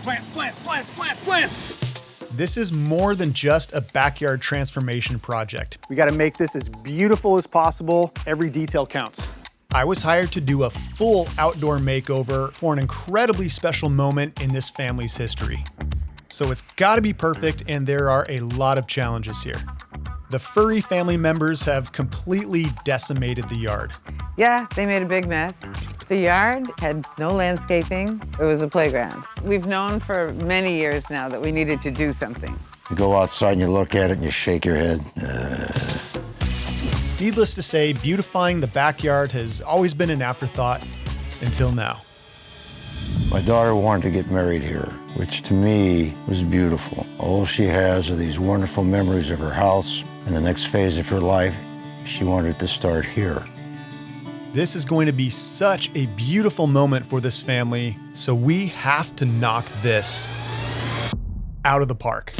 Plants, plants, plants, plants, plants. This is more than just a backyard transformation project. We gotta make this as beautiful as possible. Every detail counts. I was hired to do a full outdoor makeover for an incredibly special moment in this family's history. So it's gotta be perfect, and there are a lot of challenges here. The furry family members have completely decimated the yard. Yeah, they made a big mess. The yard had no landscaping. It was a playground. We've known for many years now that we needed to do something. You go outside and you look at it and you shake your head. Needless to say, beautifying the backyard has always been an afterthought until now. My daughter wanted to get married here, which to me was beautiful. All she has are these wonderful memories of her house, and the next phase of her life, she wanted to start here. This is going to be such a beautiful moment for this family, so we have to knock this out of the park.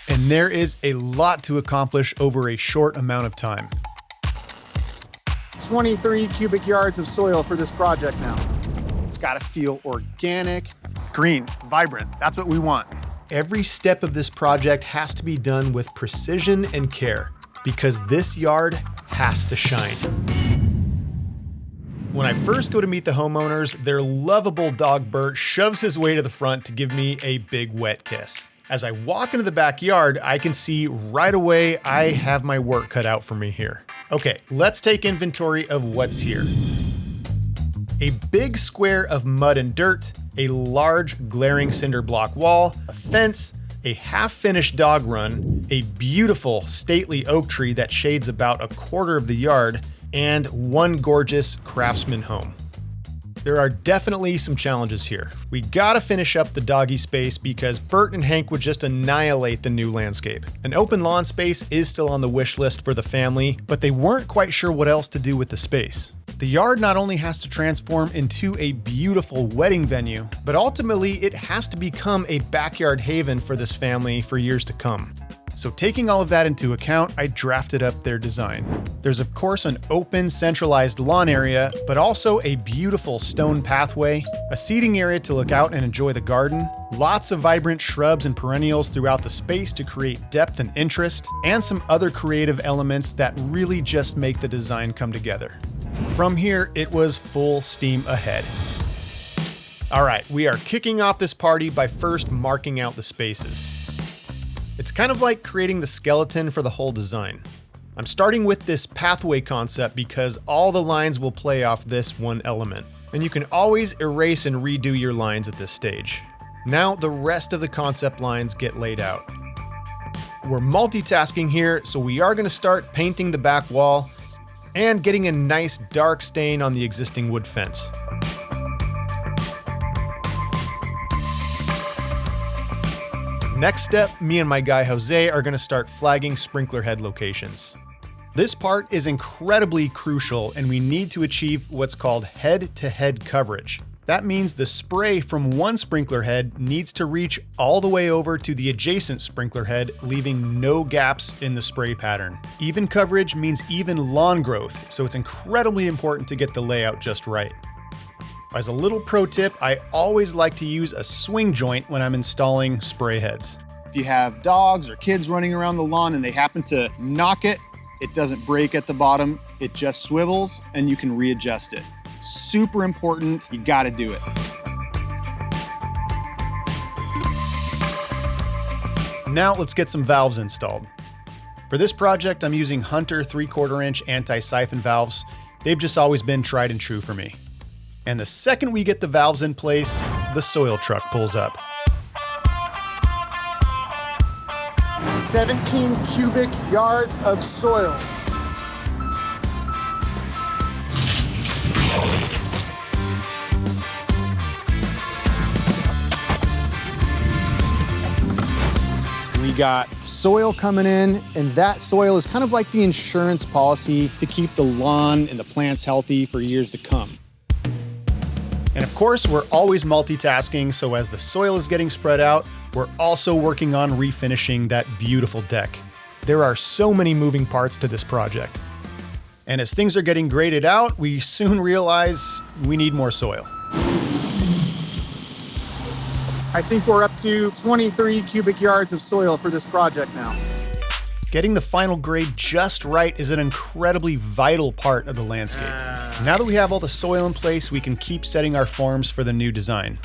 And there is a lot to accomplish over a short amount of time. 23 cubic yards of soil for this project now. It's gotta feel organic, green, vibrant. That's what we want. Every step of this project has to be done with precision and care, because this yard has to shine. When I first go to meet the homeowners, their lovable dog Bert shoves his way to the front to give me a big wet kiss. As I walk into the backyard, I can see right away I have my work cut out for me here. Okay, let's take inventory of what's here. A big square of mud and dirt, a large glaring cinder block wall, a fence, a half-finished dog run, a beautiful stately oak tree that shades about a quarter of the yard, and one gorgeous craftsman home. There are definitely some challenges here. We gotta finish up the doggy space because Bert and Hank would just annihilate the new landscape. An open lawn space is still on the wish list for the family, but they weren't quite sure what else to do with the space. The yard not only has to transform into a beautiful wedding venue, but ultimately it has to become a backyard haven for this family for years to come. So taking all of that into account, I drafted up their design. There's of course an open, centralized lawn area, but also a beautiful stone pathway, a seating area to look out and enjoy the garden, lots of vibrant shrubs and perennials throughout the space to create depth and interest, and some other creative elements that really just make the design come together. From here, it was full steam ahead. All right, we are kicking off this party by first marking out the spaces. It's kind of like creating the skeleton for the whole design. I'm starting with this pathway concept because all the lines will play off this one element, and you can always erase and redo your lines at this stage. Now the rest of the concept lines get laid out. We're multitasking here, so we are going to start painting the back wall and getting a nice dark stain on the existing wood fence. Next step, me and my guy Jose are going to start flagging sprinkler head locations. This part is incredibly crucial, and we need to achieve what's called head-to-head coverage. That means the spray from one sprinkler head needs to reach all the way over to the adjacent sprinkler head, leaving no gaps in the spray pattern. Even coverage means even lawn growth, so it's incredibly important to get the layout just right. As a little pro tip, I always like to use a swing joint when I'm installing spray heads. If you have dogs or kids running around the lawn and they happen to knock it, it doesn't break at the bottom, it just swivels and you can readjust it. Super important, you gotta do it. Now let's get some valves installed. For this project, I'm using Hunter 3/4 inch anti-siphon valves. They've just always been tried and true for me. And the second we get the valves in place, the soil truck pulls up. 17 cubic yards of soil. We got soil coming in, and that soil is kind of like the insurance policy to keep the lawn and the plants healthy for years to come. And of course, we're always multitasking, so as the soil is getting spread out, we're also working on refinishing that beautiful deck. There are so many moving parts to this project. And as things are getting graded out, we soon realize we need more soil. I think we're up to 23 cubic yards of soil for this project now. Getting the final grade just right is an incredibly vital part of the landscape. Now that we have all the soil in place, we can keep setting our forms for the new design.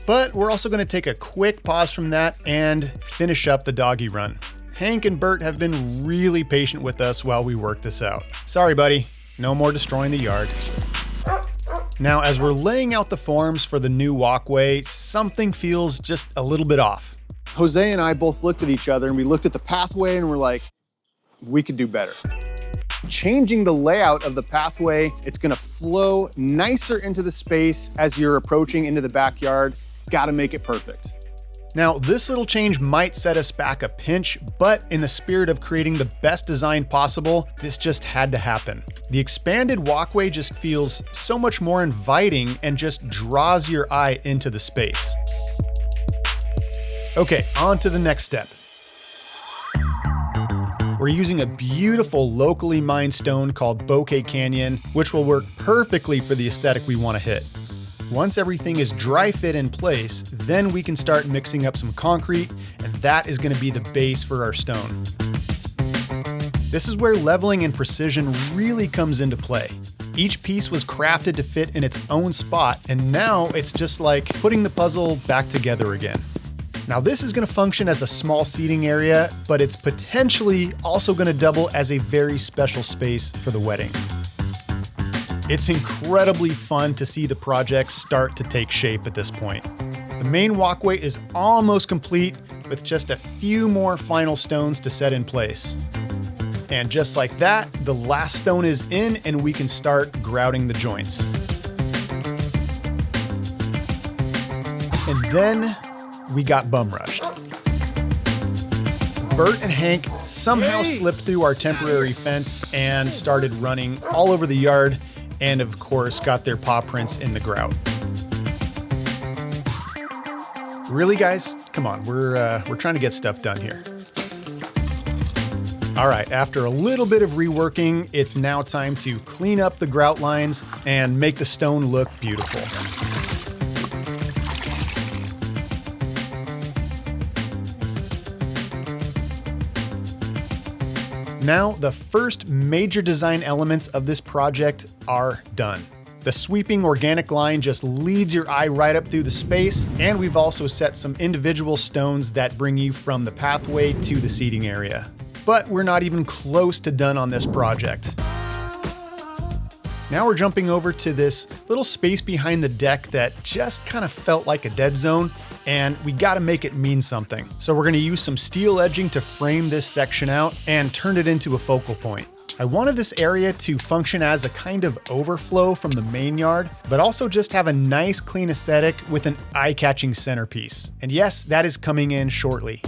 But we're also going to take a quick pause from that and finish up the doggy run. Hank and Bert have been really patient with us while we work this out. Sorry, buddy. No more destroying the yard. Now, as we're laying out the forms for the new walkway, something feels just a little bit off. Jose and I both looked at each other and we looked at the pathway and we're like, we could do better. Changing the layout of the pathway, it's gonna flow nicer into the space as you're approaching into the backyard. Gotta make it perfect. Now, this little change might set us back a pinch, but in the spirit of creating the best design possible, this just had to happen. The expanded walkway just feels so much more inviting and just draws your eye into the space. Okay, on to the next step. We're using a beautiful locally mined stone called Bouquet Canyon, which will work perfectly for the aesthetic we want to hit. Once everything is dry fit in place, then we can start mixing up some concrete, and that is going to be the base for our stone. This is where leveling and precision really comes into play. Each piece was crafted to fit in its own spot, and now it's just like putting the puzzle back together again. Now this is going to function as a small seating area, but it's potentially also going to double as a very special space for the wedding. It's incredibly fun to see the project start to take shape at this point. The main walkway is almost complete with just a few more final stones to set in place. And just like that, the last stone is in and we can start grouting the joints. And then we got bum rushed. Bert and Hank somehow slipped through our temporary fence and started running all over the yard, and of course got their paw prints in the grout. Really, guys? Come on, we're trying to get stuff done here. All right, after a little bit of reworking, it's now time to clean up the grout lines and make the stone look beautiful. Now, the first major design elements of this project are done. The sweeping organic line just leads your eye right up through the space, and we've also set some individual stones that bring you from the pathway to the seating area. But we're not even close to done on this project. Now we're jumping over to this little space behind the deck that just kind of felt like a dead zone, and we gotta make it mean something. So we're gonna use some steel edging to frame this section out and turn it into a focal point. I wanted this area to function as a kind of overflow from the main yard, but also just have a nice clean aesthetic with an eye-catching centerpiece. And yes, that is coming in shortly.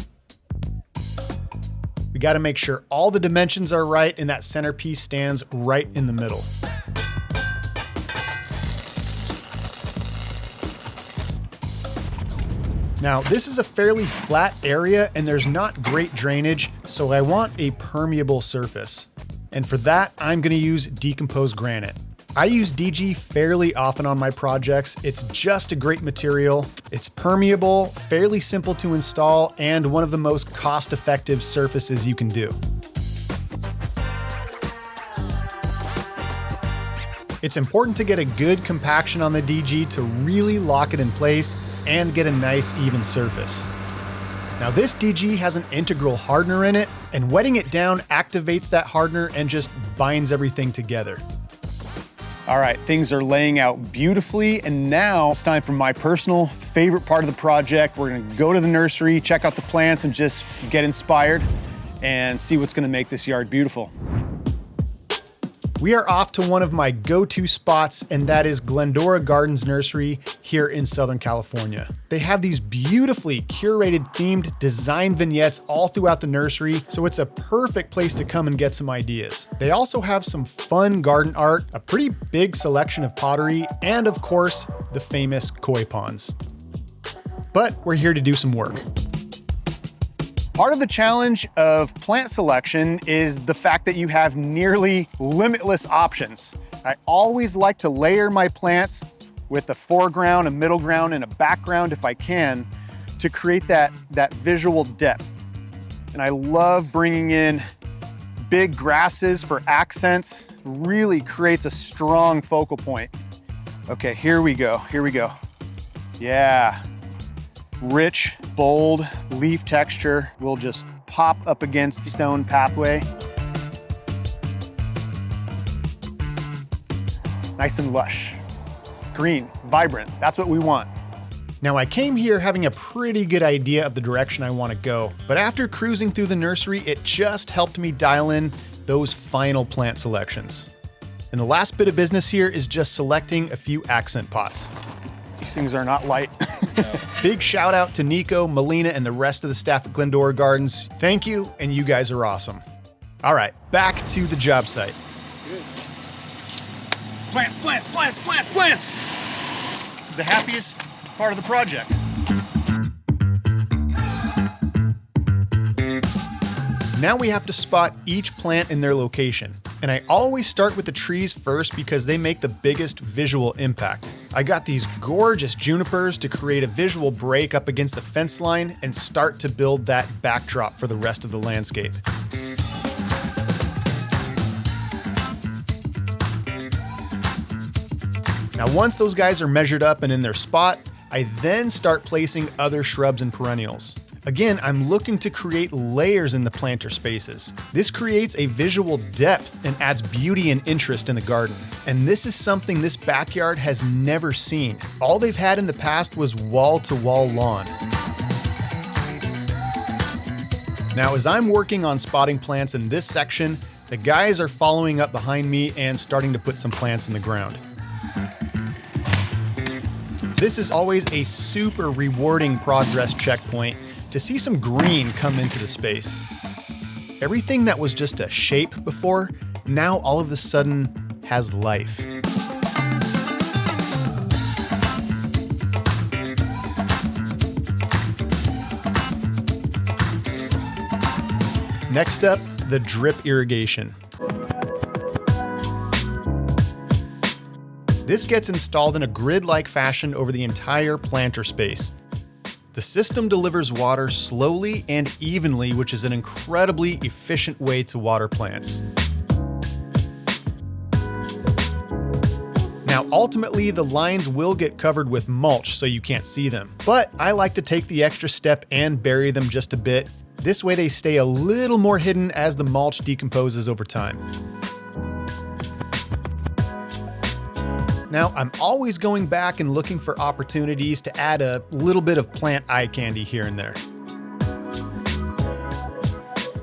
We gotta make sure all the dimensions are right and that centerpiece stands right in the middle. Now, this is a fairly flat area and there's not great drainage, so I want a permeable surface. And for that, I'm gonna use decomposed granite. I use DG fairly often on my projects. It's just a great material. It's permeable, fairly simple to install, and one of the most cost-effective surfaces you can do. It's important to get a good compaction on the DG to really lock it in place and get a nice even surface. Now this DG has an integral hardener in it, and wetting it down activates that hardener and just binds everything together. All right, things are laying out beautifully, and now it's time for my personal favorite part of the project. We're gonna go to the nursery, check out the plants, and just get inspired and see what's gonna make this yard beautiful. We are off to one of my go-to spots, and that is Glendora Gardens Nursery here in Southern California. They have these beautifully curated themed design vignettes all throughout the nursery, so it's a perfect place to come and get some ideas. They also have some fun garden art, a pretty big selection of pottery, and of course, the famous koi ponds. But we're here to do some work. Part of the challenge of plant selection is the fact that you have nearly limitless options. I always like to layer my plants with a foreground, a middle ground, and a background if I can, to create that visual depth. And I love bringing in big grasses for accents. Really creates a strong focal point. Okay, here we go, here we go. Yeah, rich, bold leaf texture will just pop up against the stone pathway. Nice and lush, green, vibrant, that's what we want. Now I came here having a pretty good idea of the direction I want to go, but after cruising through the nursery, it just helped me dial in those final plant selections. And the last bit of business here is just selecting a few accent pots. These things are not light. Big shout out to Nico, Melina, and the rest of the staff at Glendora Gardens. Thank you, and you guys are awesome. All right, back to the job site. Good. Plants, plants, plants, plants, plants! The happiest part of the project. Now we have to spot each plant in their location. And I always start with the trees first because they make the biggest visual impact. I got these gorgeous junipers to create a visual break up against the fence line and start to build that backdrop for the rest of the landscape. Now once those guys are measured up and in their spot, I then start placing other shrubs and perennials. Again, I'm looking to create layers in the planter spaces. This creates a visual depth and adds beauty and interest in the garden. And this is something this backyard has never seen. All they've had in the past was wall-to-wall lawn. Now, as I'm working on spotting plants in this section, the guys are following up behind me and starting to put some plants in the ground. This is always a super rewarding progress checkpoint to see some green come into the space. Everything that was just a shape before, now all of a sudden has life. Next up, the drip irrigation. This gets installed in a grid-like fashion over the entire planter space. The system delivers water slowly and evenly, which is an incredibly efficient way to water plants. Now, ultimately, the lines will get covered with mulch so you can't see them, but I like to take the extra step and bury them just a bit. This way they stay a little more hidden as the mulch decomposes over time. Now, I'm always going back and looking for opportunities to add a little bit of plant eye candy here and there.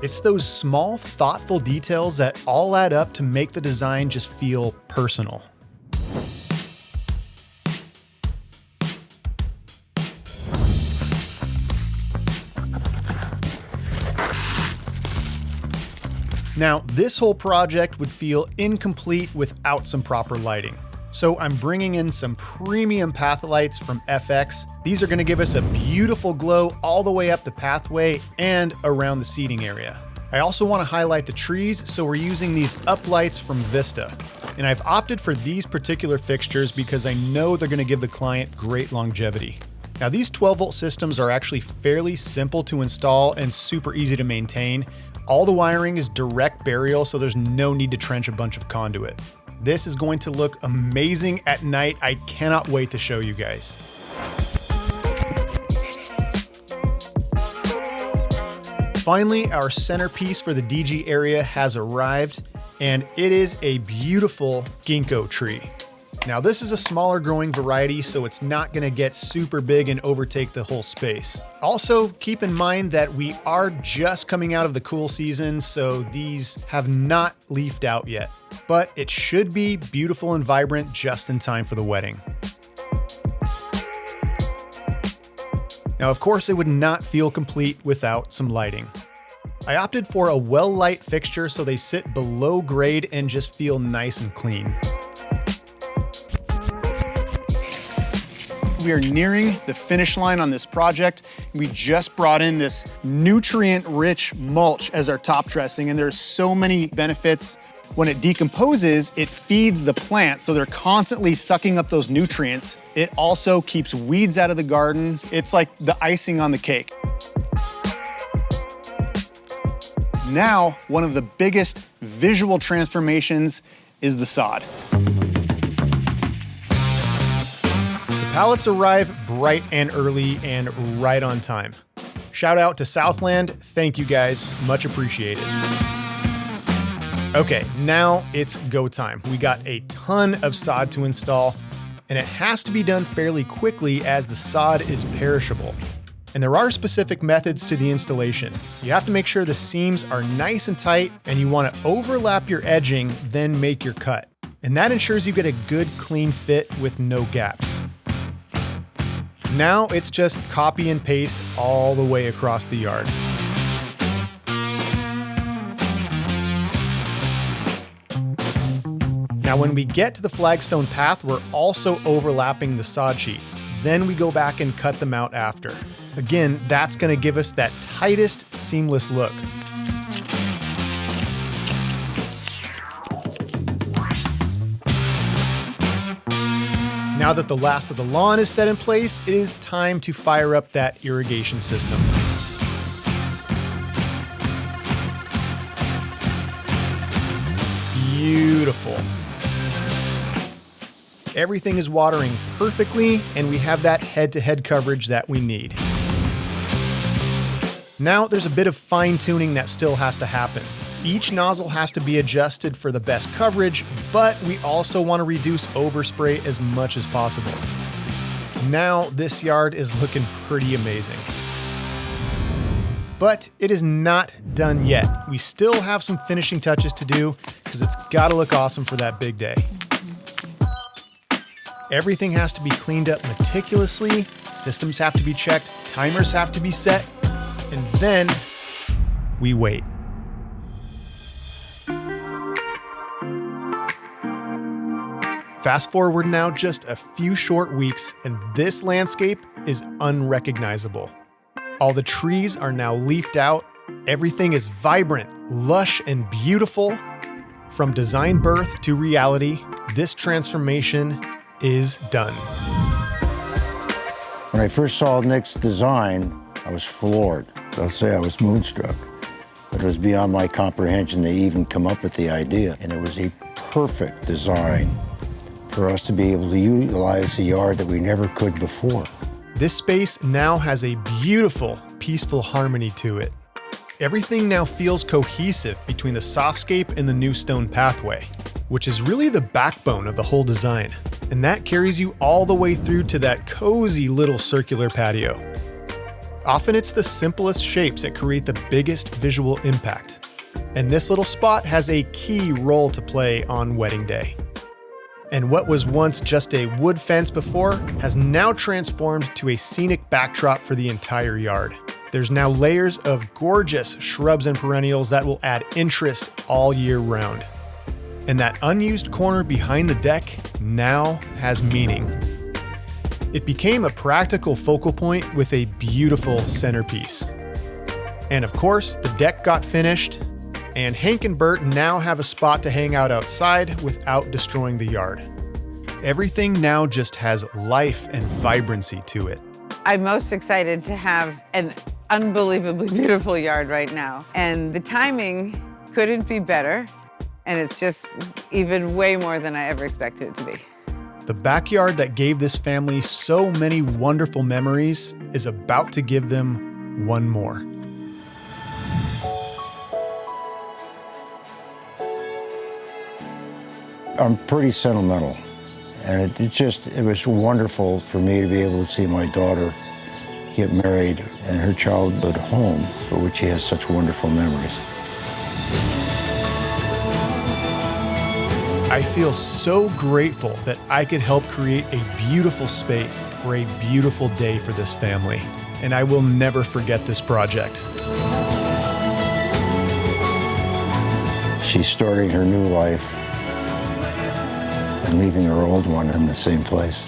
It's those small, thoughtful details that all add up to make the design just feel personal. Now, this whole project would feel incomplete without some proper lighting. So I'm bringing in some premium path lights from FX. These are going to give us a beautiful glow all the way up the pathway and around the seating area. I also want to highlight the trees, so we're using these uplights from Vista. And I've opted for these particular fixtures because I know they're going to give the client great longevity. Now, these 12-volt systems are actually fairly simple to install and super easy to maintain. All the wiring is direct burial, so there's no need to trench a bunch of conduit. This is going to look amazing at night. I cannot wait to show you guys. Finally, our centerpiece for the DG area has arrived, and it is a beautiful ginkgo tree. Now, this is a smaller growing variety, so it's not going to get super big and overtake the whole space. Also, keep in mind that we are just coming out of the cool season, so these have not leafed out yet. But it should be beautiful and vibrant just in time for the wedding. Now, of course, it would not feel complete without some lighting. I opted for a well light fixture so they sit below grade and just feel nice and clean. We are nearing the finish line on this project. We just brought in this nutrient-rich mulch as our top dressing, and there's so many benefits. When it decomposes, it feeds the plants, so they're constantly sucking up those nutrients. It also keeps weeds out of the garden. It's like the icing on the cake. Now, one of the biggest visual transformations is the sod. The pallets arrive bright and early and right on time. Shout out to Southland. Thank you guys. Much appreciated. Okay, now it's go time. We got a ton of sod to install, and it has to be done fairly quickly as the sod is perishable. And there are specific methods to the installation. You have to make sure the seams are nice and tight, and you want to overlap your edging, then make your cut. And that ensures you get a good, clean fit with no gaps. Now it's just copy and paste all the way across the yard. Now when we get to the flagstone path, we're also overlapping the sod sheets. Then we go back and cut them out after. Again, that's going to give us that tightest, seamless look. Now that the last of the lawn is set in place, it is time to fire up that irrigation system. Beautiful. Everything is watering perfectly, and we have that head-to-head coverage that we need. Now there's a bit of fine-tuning that still has to happen. Each nozzle has to be adjusted for the best coverage, but we also want to reduce overspray as much as possible. Now this yard is looking pretty amazing. But it is not done yet. We still have some finishing touches to do because it's got to look awesome for that big day. Everything has to be cleaned up meticulously, systems have to be checked, timers have to be set, and then we wait. Fast forward now just a few short weeks, and this landscape is unrecognizable. All the trees are now leafed out. Everything is vibrant, lush, and beautiful. From design birth to reality, this transformation is done. When I first saw Nick's design, I was floored. I'll say I was moonstruck. But it was beyond my comprehension to even come up with the idea. And it was a perfect design for us to be able to utilize a yard that we never could before. This space now has a beautiful, peaceful harmony to it. Everything now feels cohesive between the softscape and the new stone pathway, which is really the backbone of the whole design. And that carries you all the way through to that cozy little circular patio. Often it's the simplest shapes that create the biggest visual impact. And this little spot has a key role to play on wedding day. And what was once just a wood fence before has now transformed to a scenic backdrop for the entire yard. There's now layers of gorgeous shrubs and perennials that will add interest all year round. And that unused corner behind the deck now has meaning. It became a practical focal point with a beautiful centerpiece. And of course, the deck got finished, and Hank and Bert now have a spot to hang out outside without destroying the yard. Everything now just has life and vibrancy to it. I'm most excited to have an unbelievably beautiful yard right now. And the timing couldn't be better. And it's just even way more than I ever expected it to be. The backyard that gave this family so many wonderful memories is about to give them one more. I'm pretty sentimental, and it was wonderful for me to be able to see my daughter get married and her childhood home, for which she has such wonderful memories. I feel so grateful that I could help create a beautiful space for a beautiful day for this family, and I will never forget this project. She's starting her new life and leaving her old one in the same place.